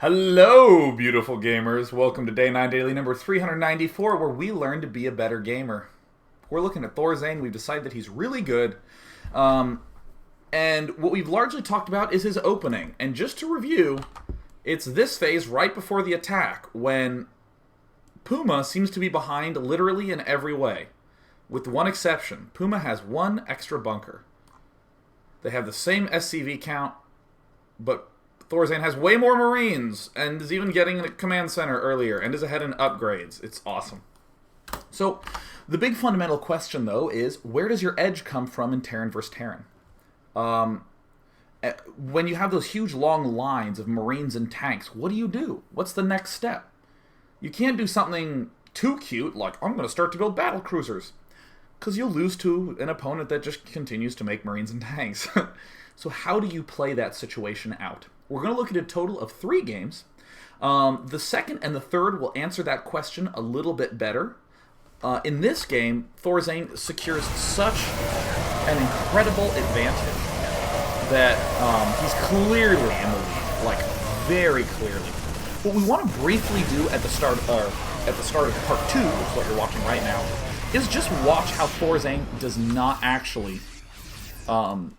Hello, beautiful gamers. Welcome to Day 9 Daily number 394, where we learn to be a better gamer. We're looking at Thorzain. We've decided that he's really good. And what we've largely talked about is his opening. And just to review, it's this phase right before the attack, when Puma seems to be behind literally in every way. With one exception, Puma has one extra bunker. They have the same SCV count, but Thorzain has way more Marines, and is even getting a command center earlier, and is ahead in upgrades. It's awesome. So, the big fundamental question, though, is where does your edge come from in Terran vs. Terran? When you have those huge long lines of Marines and tanks, what do? What's the next step? You can't do something too cute, like, I'm going to start to build battle cruisers, because you'll lose to an opponent that just continues to make Marines and tanks. So how do you play that situation out? We're going to look at a total of 3 games. The second and the third will answer that question a little bit better. In this game, Thorzain secures such an incredible advantage that he's clearly in the lead, like very clearly. What we want to briefly do at the start of part 2, which is what you're watching right now, is just watch how Thorzain does not actually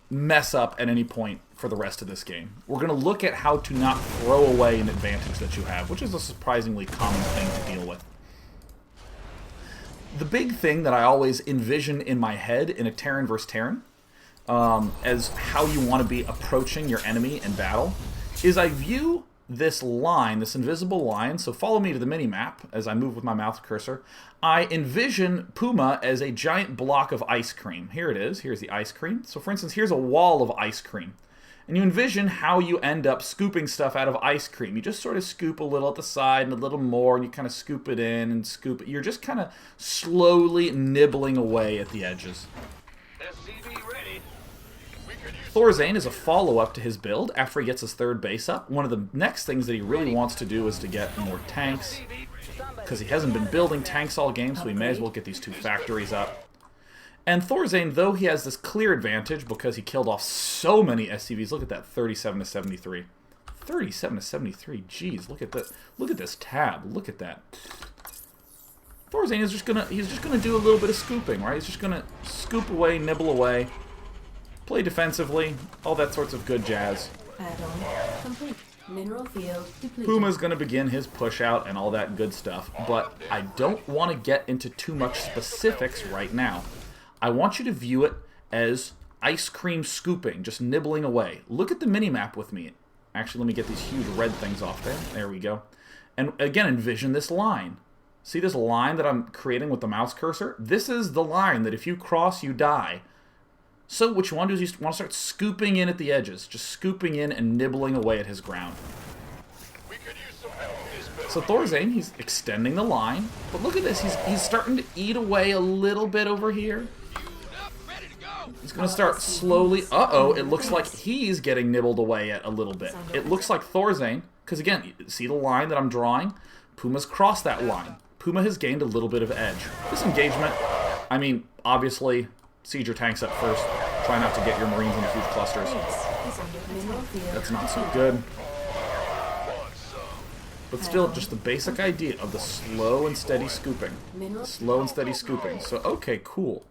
mess up at any point for the rest of this game. We're going to look at how to not throw away an advantage that you have, which is a surprisingly common thing to deal with. The big thing that I always envision in my head in a Terran vs. Terran, as how you want to be approaching your enemy in battle, is I view this line, this invisible line, so follow me to the mini-map as I move with my mouse cursor. I envision Puma as a giant block of ice cream. Here it is. Here's the ice cream. So for instance, here's a wall of ice cream. And you envision how you end up scooping stuff out of ice cream. You just sort of scoop a little at the side and a little more, and you kind of scoop it in and scoop it. You're just kind of slowly nibbling away at the edges. Thorzain is a follow-up to his build after he gets his third base up. One of the next things that he really wants to do is to get more tanks, because he hasn't been building tanks all game, so we may as well get these 2 factories up. And Thorzain, though he has this clear advantage because he killed off so many SCVs, look at that, 37 to 73. 37 to 73, jeez, look at that. Look at this tab, look at that. Thorzain is just gonna do a little bit of scooping, right? He's just gonna scoop away, nibble away, play defensively, all that sorts of good jazz. Add-on complete. Mineral field depleted. Puma's going to begin his push out and all that good stuff, but I don't want to get into too much specifics right now. I want you to view it as ice cream scooping, just nibbling away. Look at the mini-map with me. Actually, let me get these huge red things off there. There we go. And again, envision this line. See this line that I'm creating with the mouse cursor? This is the line that if you cross, you die. So what you want to do is you want to start scooping in at the edges. Just scooping in and nibbling away at his ground. So Thorzain, he's extending the line. But look at this. He's starting to eat away a little bit over here. He's going to start slowly. Uh-oh, it looks like he's getting nibbled away at a little bit. It looks like Thorzain, because again, see the line that I'm drawing? Puma's crossed that line. Puma has gained a little bit of edge. This engagement, I mean, obviously, siege your tanks up first. Try not to get your Marines into huge clusters. That's not so good. But still, just the basic idea of the slow and steady scooping. Slow and steady scooping. So, okay, cool.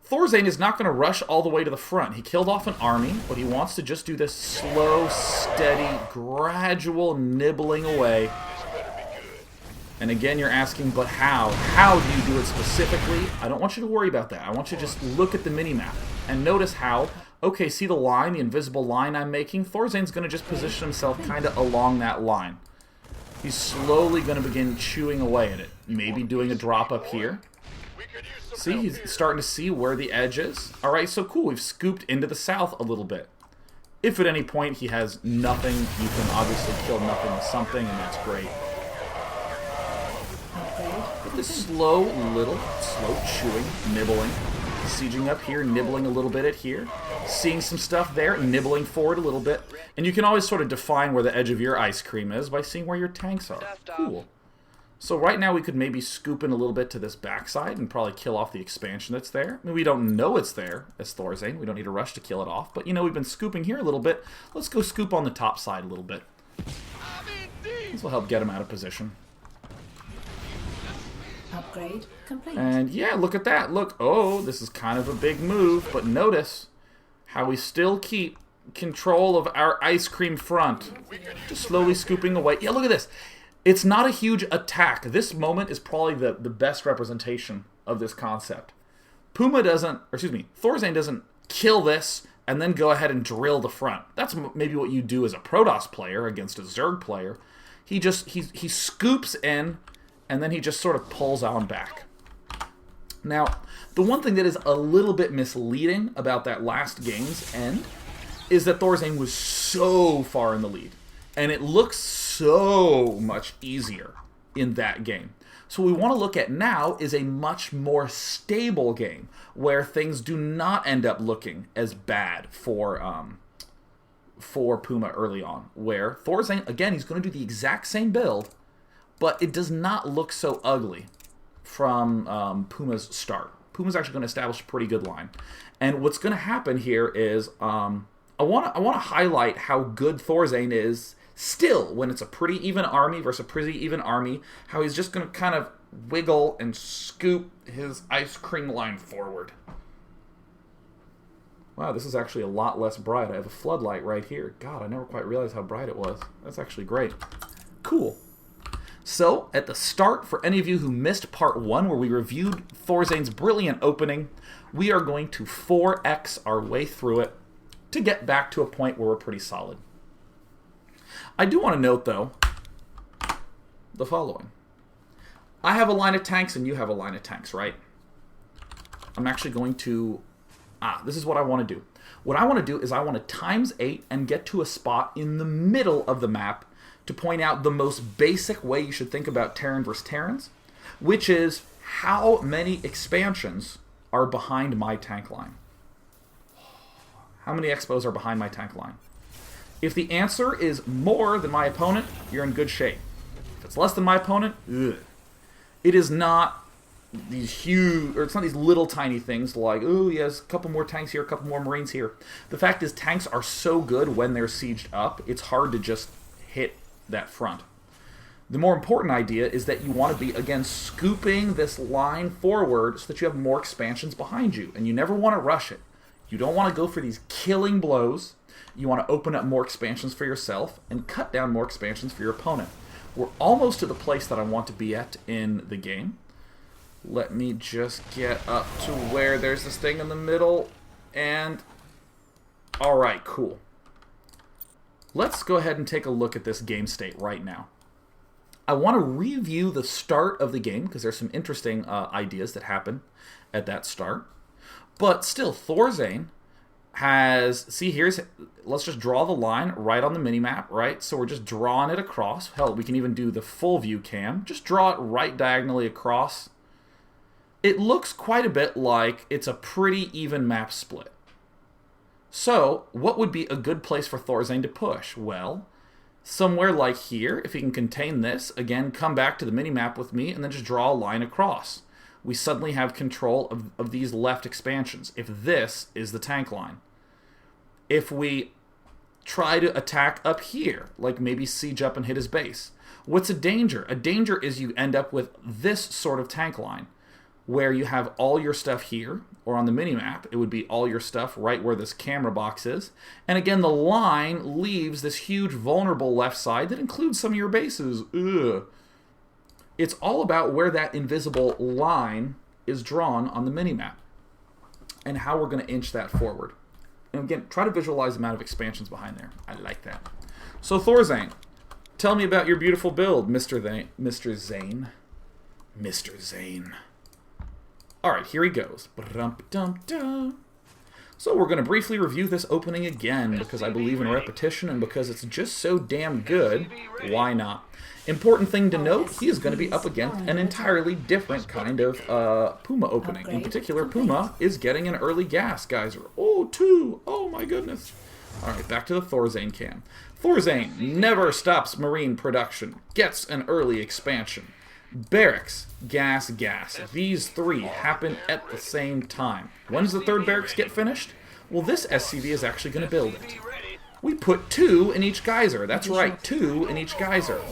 Thorzain is not going to rush all the way to the front. He killed off an army, but he wants to just do this slow, steady, gradual nibbling away. And again, you're asking, but how? How do you do it specifically? I don't want you to worry about that. I want you to just look at the mini-map and notice how, okay, see the line, the invisible line I'm making? Thorzain's going to just position himself kind of along that line. He's slowly going to begin chewing away at it. Maybe doing a drop up here. See, he's starting to see where the edge is. Alright, so cool. We've scooped into the south a little bit. If at any point he has nothing, you can obviously kill nothing with something, and that's great. But this slow chewing, nibbling, sieging up here, nibbling a little bit at here, seeing some stuff there, nibbling forward a little bit, and you can always sort of define where the edge of your ice cream is by seeing where your tanks are. Cool. So right now we could maybe scoop in a little bit to this backside and probably kill off the expansion that's there. I mean, we don't know it's there as Thorzain. We don't need to rush to kill it off. But, you know, we've been scooping here a little bit. Let's go scoop on the top side a little bit. These will help get him out of position. Upgrade complete. And yeah, look at that. Look, oh, this is kind of a big move, but notice how we still keep control of our ice cream front. Just slowly scooping away. Yeah, look at this. It's not a huge attack. This moment is probably the best representation of this concept. Thorzain doesn't kill this and then go ahead and drill the front. That's maybe what you do as a Protoss player against a Zerg player. He scoops in, and then he just sort of pulls on back. Now, the one thing that is a little bit misleading about that last game's end is that Thorzain was so far in the lead, and it looks so much easier in that game. So what we want to look at now is a much more stable game, where things do not end up looking as bad for Puma early on. Where Thorzain, again, he's going to do the exact same build, but it does not look so ugly from Puma's start. Puma's actually going to establish a pretty good line. And what's going to happen here is I want to highlight how good Thorzain is still when it's a pretty even army versus a pretty even army, how he's just going to kind of wiggle and scoop his ice cream line forward. Wow, this is actually a lot less bright. I have a floodlight right here. God, I never quite realized how bright it was. That's actually great. Cool. So, at the start, for any of you who missed part 1 where we reviewed Thorzain's brilliant opening, we are going to 4x our way through it to get back to a point where we're pretty solid. I do want to note, though, the following. I have a line of tanks and you have a line of tanks, right? I'm actually going to... this is what I want to do. What I want to do is I want to ×8 and get to a spot in the middle of the map to point out the most basic way you should think about Terran versus Terrans, which is how many expansions are behind my tank line. How many expos are behind my tank line? If the answer is more than my opponent, you're in good shape. If it's less than my opponent, ugh. It is not these huge, or it's not these little tiny things like, oh yes, a couple more tanks here, a couple more Marines here. The fact is, tanks are so good when they're sieged up, it's hard to just hit that front. The more important idea is that you want to be, again, scooping this line forward so that you have more expansions behind you. And you never want to rush it. You don't want to go for these killing blows. You want to open up more expansions for yourself and cut down more expansions for your opponent. We're almost to the place that I want to be at in the game. Let me just get up to where there's this thing in the middle. And... alright, cool. Let's go ahead and take a look at this game state right now. I want to review the start of the game because there's some interesting ideas that happen at that start. But still, Thorzain has... see, let's just draw the line right on the minimap, right? So we're just drawing it across. Hell, we can even do the full view cam. Just draw it right diagonally across. It looks quite a bit like it's a pretty even map split. So, what would be a good place for Thorzain to push? Well, somewhere like here, if he can contain this, again, come back to the minimap with me, and then just draw a line across. We suddenly have control of these left expansions, if this is the tank line. If we try to attack up here, like maybe siege up and hit his base, what's a danger? A danger is you end up with this sort of tank line, where you have all your stuff here, or on the minimap, it would be all your stuff right where this camera box is. And again, the line leaves this huge vulnerable left side that includes some of your bases. Ugh. It's all about where that invisible line is drawn on the minimap, and how we're going to inch that forward. And again, try to visualize the amount of expansions behind there. I like that. So Thorzain, tell me about your beautiful build, Mr. Zane. Mr. Zane. Alright, here he goes. So we're going to briefly review this opening again, because I believe in repetition, and because it's just so damn good, why not? Important thing to note, he is going to be up against an entirely different kind of Puma opening. In particular, Puma is getting an early gas geyser. Oh, 2! Oh my goodness. Alright, back to the Thorzain cam. Thorzain never stops marine production, gets an early expansion. Barracks, gas. These three happen at the same time. When does the third barracks get finished? Well, this SCV is actually going to build it. We put 2 in each geyser. That's right, 2 in each geyser.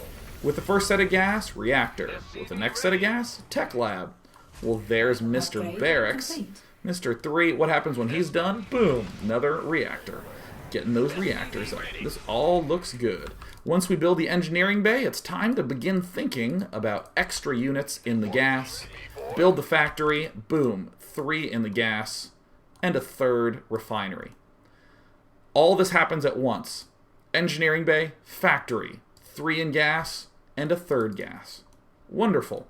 With the first set of gas, reactor. With the next set of gas, tech lab. Well, there's Mr. Upgrade Barracks. complete. Mr. 3, what happens when he's done? Boom, another reactor. Getting those reactors up. This all looks good. Once we build the engineering bay, it's time to begin thinking about extra units in the gas. Build the factory. Boom, 3 in the gas. And a 3rd refinery. All this happens at once. Engineering bay, factory, 3 in gas, and a 3rd gas. Wonderful.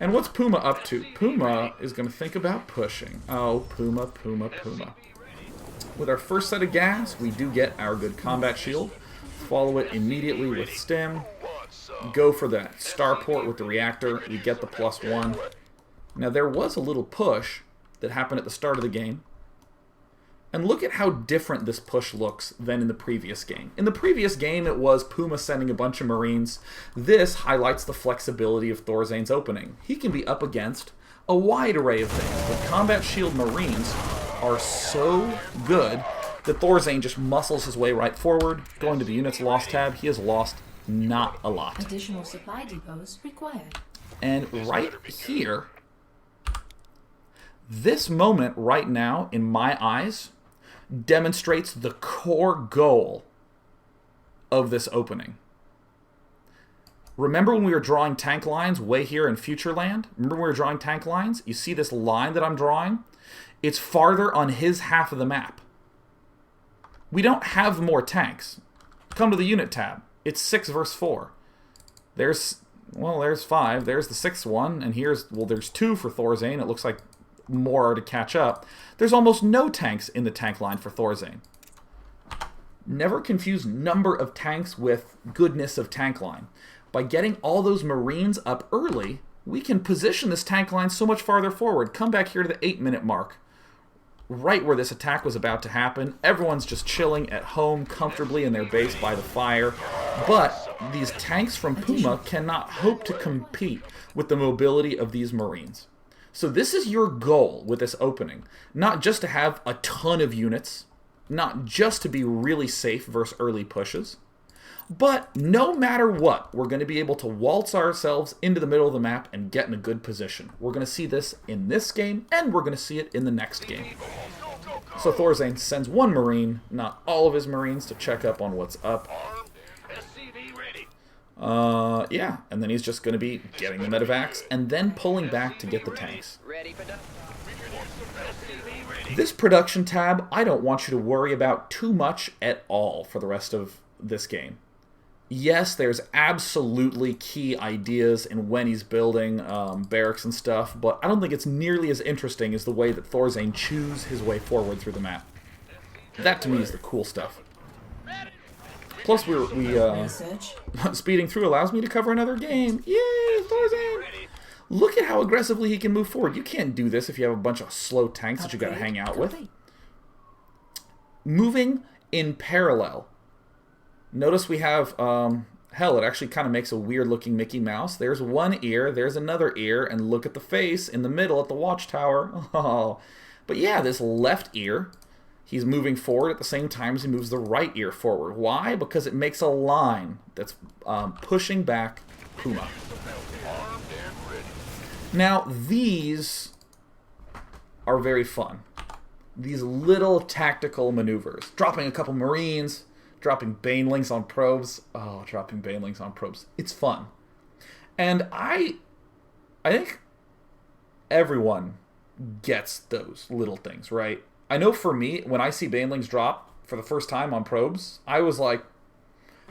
And what's Puma up to? Puma is going to think about pushing. Oh, Puma, Puma, Puma. With our first set of gas, we do get our good combat shield. Follow it immediately with stim. Go for that starport with the reactor. We get the +1. Now, there was a little push that happened at the start of the game. And look at how different this push looks than in the previous game. In the previous game, it was Puma sending a bunch of Marines. This highlights the flexibility of Thorzain's opening. He can be up against a wide array of things, but Combat Shield Marines are so good that Thorzain just muscles his way right forward. Going to the Units Lost tab, he has lost not a lot. Additional supply depots required. And right here, this moment right now, in my eyes, demonstrates the core goal of this opening. Remember when we were drawing tank lines way here in Future Land? Remember when we were drawing tank lines? You see this line that I'm drawing? It's farther on his half of the map. We don't have more tanks. Come to the unit tab. It's 6 versus 4. There's 5. There's the 6th one, and there's 2 for Thorzain. It looks like more are to catch up. There's almost no tanks in the tank line for Thorzain. Never confuse number of tanks with goodness of tank line. By getting all those Marines up early, we can position this tank line so much farther forward. Come back here to the 8-minute mark. Right where this attack was about to happen. Everyone's just chilling at home comfortably in their base by the fire. But these tanks from Puma cannot hope to compete with the mobility of these Marines. So this is your goal with this opening. Not just to have a ton of units, not just to be really safe versus early pushes, but no matter what, we're going to be able to waltz ourselves into the middle of the map and get in a good position. We're going to see this in this game, and we're going to see it in the next game. So Thorzain sends 1 Marine, not all of his Marines, to check up on what's up. Yeah, and then he's just going to be getting the medevacs and then pulling back to get the tanks. This production tab, I don't want you to worry about too much at all for the rest of this game. Yes, there's absolutely key ideas in when he's building barracks and stuff, but I don't think it's nearly as interesting as the way that Thorzain chews his way forward through the map. That to me is the cool stuff. Plus, speeding through allows me to cover another game. Yay, Thorzain! Look at how aggressively he can move forward. You can't do this if you have a bunch of slow tanks that you got to hang out with. Moving in parallel. Notice we have, hell, it actually kind of makes a weird-looking Mickey Mouse. There's one ear, there's another ear, and look at the face in the middle at the watchtower. Oh. But yeah, this left ear, he's moving forward at the same time as he moves the right ear forward. Why? Because it makes a line that's pushing back Puma. Now, these are very fun. These little tactical maneuvers. Dropping a couple Marines, dropping banelings on probes. Oh, dropping banelings on probes. It's fun. And I think everyone gets those little things, right? I know for me, when I see banelings drop for the first time on probes, I was like,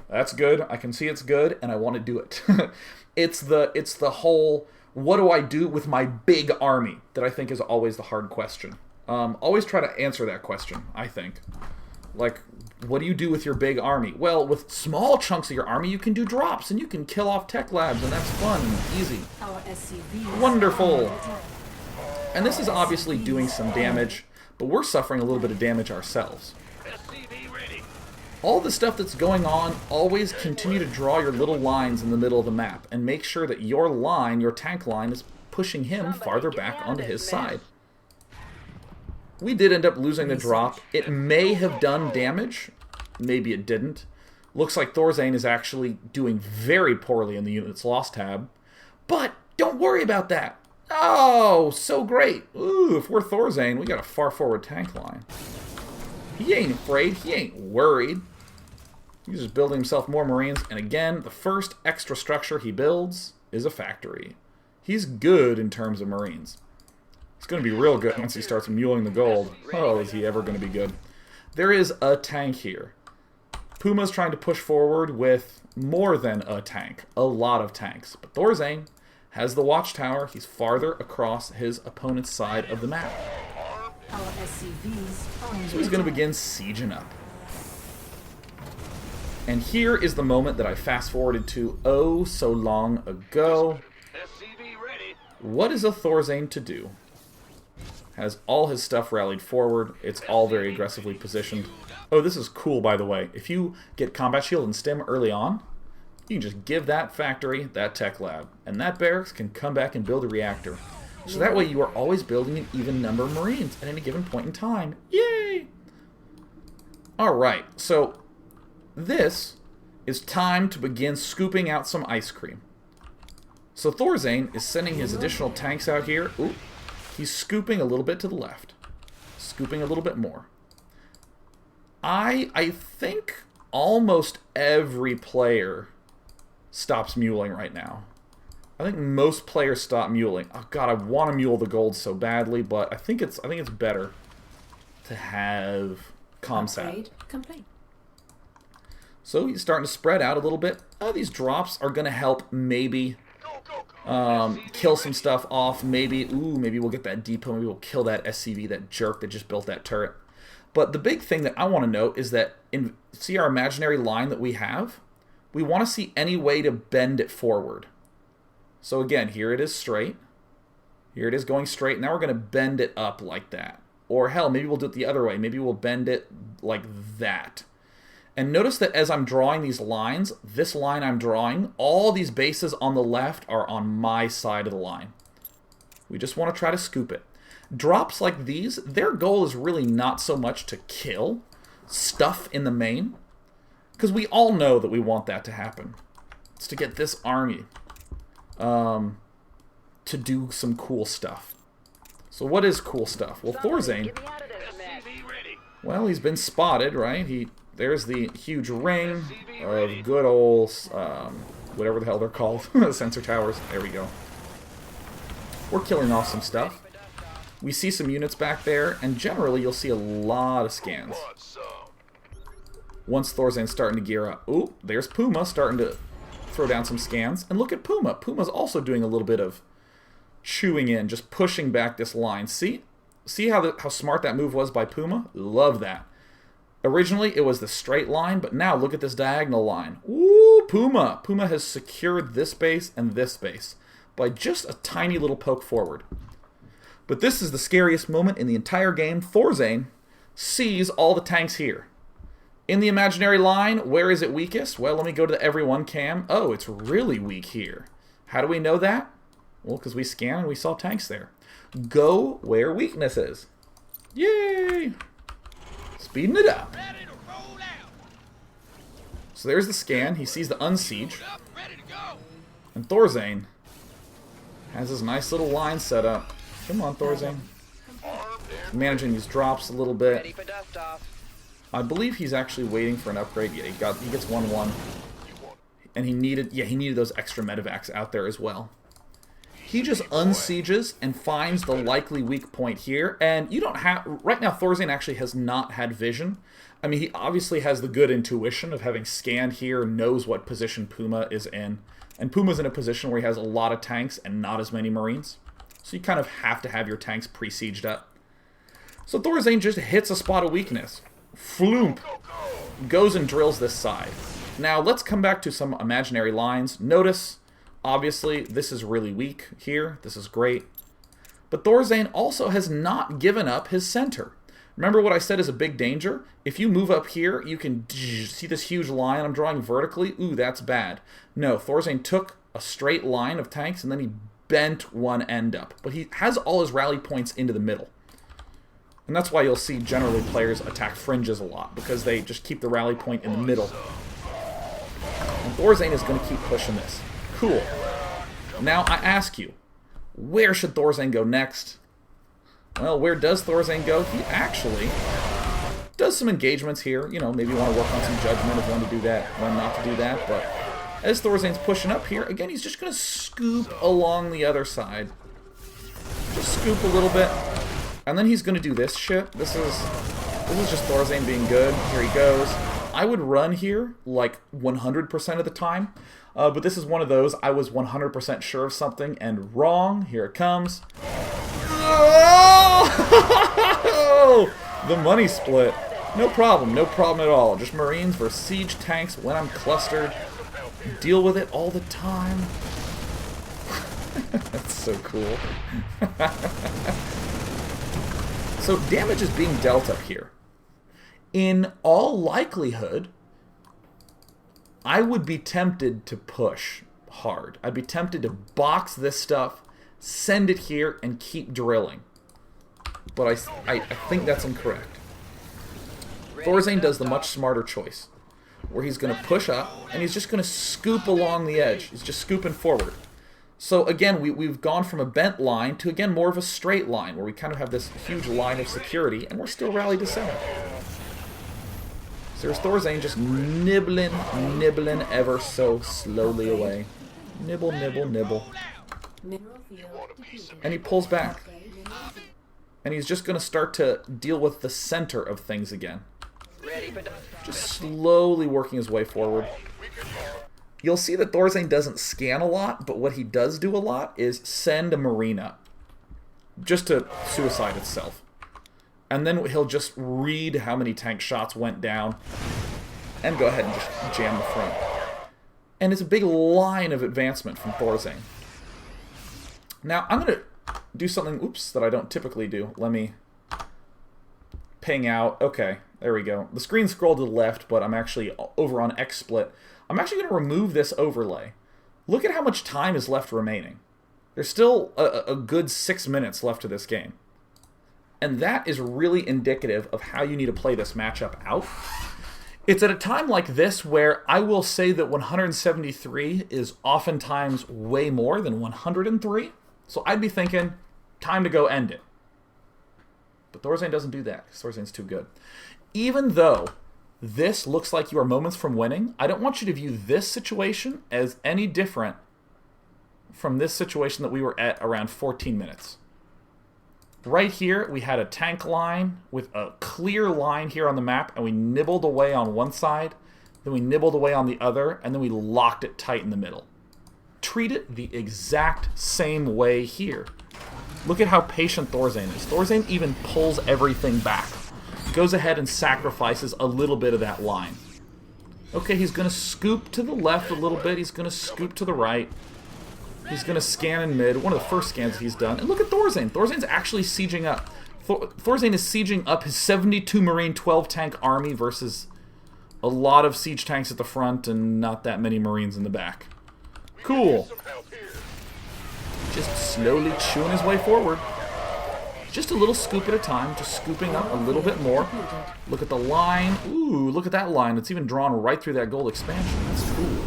that's good. I can see it's good, and I want to do it. It's the whole, what do I do with my big army, that I think is always the hard question. Always try to answer that question, I think. Like, what do you do with your big army? Well, with small chunks of your army, you can do drops, and you can kill off tech labs, and that's fun and easy. Wonderful! And this is obviously doing some damage, but we're suffering a little bit of damage ourselves. All the stuff that's going on, always continue to draw your little lines in the middle of the map, and make sure that your line, your tank line, is pushing him farther back onto his side. We did end up losing the drop. It may have done damage. Maybe it didn't. Looks like Thorzain is actually doing very poorly in the units lost tab. But don't worry about that. Oh, so great. Ooh, if we're Thorzain, we got a far forward tank line. He ain't afraid. He ain't worried. He's just building himself more Marines. And again, the first extra structure he builds is a factory. He's good in terms of Marines. He's going to be real good once he starts muling the gold. Oh, is he ever going to be good? There is a tank here. Puma's trying to push forward with more than a tank. A lot of tanks. But Thorzain has the watchtower. He's farther across his opponent's side of the map. Our SCVs So he's going to begin sieging up. And here is the moment that I fast-forwarded to oh so long ago. What is a Thorzain to do? Has all his stuff rallied forward. It's all very aggressively positioned. Oh, this is cool, by the way. If you get Combat Shield and Stim early on, you can just give that factory that tech lab. And that barracks can come back and build a reactor. So that way you are always building an even number of Marines at any given point in time. Yay! Alright, so this is time to begin scooping out some ice cream. So Thorzain is sending his additional tanks out here. Ooh, he's scooping a little bit to the left. Scooping a little bit more. I think almost every player stops muling right now. I think most players stop muling. Oh god, I want to mule the gold so badly, but I think it's better to have Comsat. complete. So he's starting to spread out a little bit. These drops are going to help maybe kill some stuff off. Maybe we'll get that depot. Maybe we'll kill that SCV, that jerk that just built that turret. But the big thing that I want to note is that see our imaginary line that we have? We want to see any way to bend it forward. So again, here it is straight. Here it is going straight. Now we're going to bend it up like that. Or hell, maybe we'll do it the other way. Maybe we'll bend it like that. And notice that as I'm drawing these lines, this line I'm drawing, all these bases on the left are on my side of the line. We just want to try to scoop it. Drops like these, their goal is really not so much to kill stuff in the main, because we all know that we want that to happen. It's to get this army to do some cool stuff. So what is cool stuff? Well, Thorzain, well, he's been spotted, right? There's the huge ring of good old, whatever the hell they're called, sensor towers. There we go. We're killing off some stuff. We see some units back there, and generally you'll see a lot of scans. Once Thorzain's starting to gear up. Ooh, there's Puma starting to throw down some scans. And look at Puma. Puma's also doing a little bit of chewing in, just pushing back this line. See how smart that move was by Puma? Love that. Originally, it was the straight line, but now look at this diagonal line. Ooh, Puma! Puma has secured this base and this base by just a tiny little poke forward. But this is the scariest moment in the entire game. Thorzain sees all the tanks here. In the imaginary line, where is it weakest? Well, let me go to the everyone cam. Oh, it's really weak here. How do we know that? Well, because we scanned and we saw tanks there. Go where weakness is. Yay! Speeding it up. So there's the scan. He sees the unsiege. And Thorzain has his nice little line set up. Come on, Thorzain. Managing these drops a little bit. I believe he's actually waiting for an upgrade. Yeah, he gets 1-1. And he needed those extra medevacs out there as well. He just unsieges and finds the likely weak point here. And you don't have... Right now, Thorzain actually has not had vision. I mean, he obviously has the good intuition of having scanned here, knows what position Puma is in. And Puma's in a position where he has a lot of tanks and not as many Marines. So you kind of have to have your tanks pre-sieged up. So Thorzain just hits a spot of weakness. Floomp! Goes and drills this side. Now, let's come back to some imaginary lines. Notice... Obviously, this is really weak here. This is great. But Thorzain also has not given up his center. Remember what I said is a big danger? If you move up here, you can see this huge line I'm drawing vertically. Ooh, that's bad. No, Thorzain took a straight line of tanks and then he bent one end up. But he has all his rally points into the middle. And that's why you'll see generally players attack fringes a lot, because they just keep the rally point in the middle. Thorzain is going to keep pushing this. Cool. Now I ask you, where should Thorzain go next? Well, where does Thorzain go? He actually does some engagements here. You know, maybe you want to work on some judgment of when to do that, when not to do that. But as Thorzain's pushing up here, again, he's just going to scoop along the other side. Just scoop a little bit. And then he's going to do this shit. This is just Thorzain being good. Here he goes. I would run here like 100% of the time. But this is one of those, I was 100% sure of something and wrong. Here it comes. Oh! The money split. No problem at all. Just Marines versus siege tanks when I'm clustered. Deal with it all the time. That's so cool. So damage is being dealt up here. In all likelihood, I would be tempted to push hard. I'd be tempted to box this stuff, send it here, and keep drilling. But I think that's incorrect. Thorzain does the much smarter choice, where he's going to push up, and he's just going to scoop along the edge. He's just scooping forward. So again, we've gone from a bent line to, again, more of a straight line, where we kind of have this huge line of security, and we're still rallied to 7. So there's Thorzain just nibbling ever so slowly away. Nibble, nibble, nibble. And he pulls back. And he's just going to start to deal with the center of things again. Just slowly working his way forward. You'll see that Thorzain doesn't scan a lot, but what he does do a lot is send a Marine up. Just to suicide itself. And then he'll just read how many tank shots went down and go ahead and just jam the front. And it's a big line of advancement from Thorzain. Now, I'm going to do something, oops, that I don't typically do. Let me ping out. Okay, there we go. The screen scrolled to the left, but I'm actually over on XSplit. I'm actually going to remove this overlay. Look at how much time is left remaining. There's still a good 6 minutes left to this game. And that is really indicative of how you need to play this matchup out. It's at a time like this where I will say that 173 is oftentimes way more than 103. So I'd be thinking, time to go end it. But Thorzain doesn't do that, because Thorzain's too good. Even though this looks like you are moments from winning, I don't want you to view this situation as any different from this situation that we were at around 14 minutes. Right here, we had a tank line with a clear line here on the map, and we nibbled away on one side, then we nibbled away on the other, and then we locked it tight in the middle. Treat it the exact same way here. Look at how patient Thorzain is. Thorzain even pulls everything back. Goes ahead and sacrifices a little bit of that line. Okay, he's going to scoop to the left a little bit. He's going to scoop to the right. He's going to scan in mid. One of the first scans that he's done. And look at Thorzain. Thorzain's actually sieging up. Thorzain is sieging up his 72 Marine 12 tank army versus a lot of siege tanks at the front and not that many Marines in the back. Cool. Just slowly chewing his way forward. Just a little scoop at a time. Just scooping up a little bit more. Look at the line. Ooh, look at that line. It's even drawn right through that gold expansion. That's cool.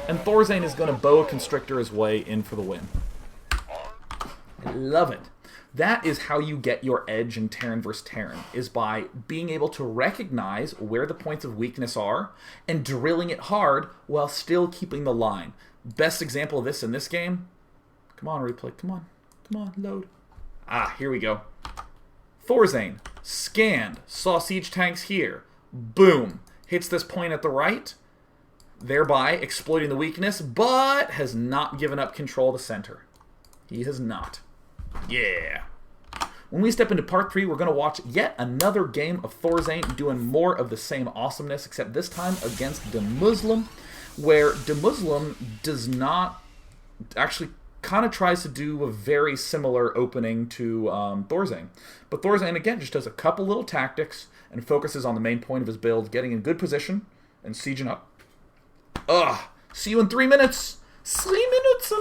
And Thorzain is going to boa constrictor his way in for the win. I love it. That is how you get your edge in Terran vs. Terran, is by being able to recognize where the points of weakness are and drilling it hard while still keeping the line. Best example of this in this game. Come on, replay. Come on. Come on, load. Ah, here we go. Thorzain, scanned, saw siege tanks here. Boom. Hits this point at the right, thereby exploiting the weakness, but has not given up control of the center. He has not. Yeah. When we step into part 3, we're going to watch yet another game of Thorzain doing more of the same awesomeness, except this time against the Muslim, where the Muslim does not actually kind of tries to do a very similar opening to Thorzain. But Thorzain, again, just does a couple little tactics and focuses on the main point of his build, getting in good position and sieging up. See you in 3 minutes. 3 minutes.